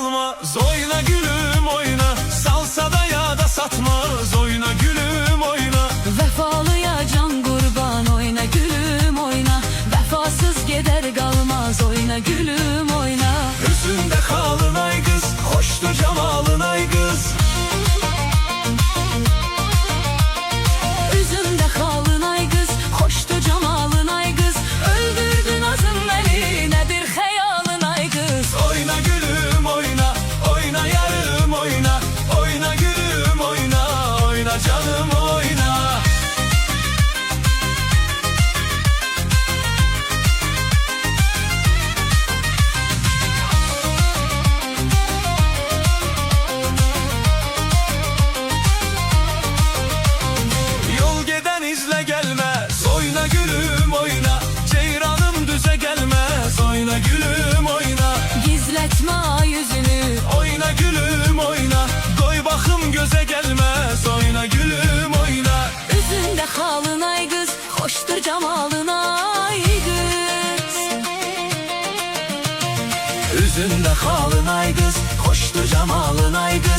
kalmaz. Oyna gülüm oyna, salsada ya da satmaz. Oyna gülüm oyna. Vefalıya can kurban, oyna gülüm oyna. Vefasız gider kalmaz, oyna gülüm oyna. Üzünde kalın ay kız, hoştu cemalın ay kız. Üzümde kalın ay kız, hoştu cemalın ay kız. Öldürdün azın beni, nedir hayalın ay kız. Oyna gülüm oyna, oyna yarım oyna. Oyna gülüm oyna, oyna canım oyna. Yol giden izle gelmez. Oyna gülüm oyna, ceyranım düze gelmez. Oyna gülüm oyna. Gizletme yüzünü, Oyna gülüm oyna, koy bakım göze gelmez. Oyna gülüm oyna. üzümde kalın ay kız, hoştur cemalın ay kız. Üzünde kalın ay kız, hoştu cemalın ay kız.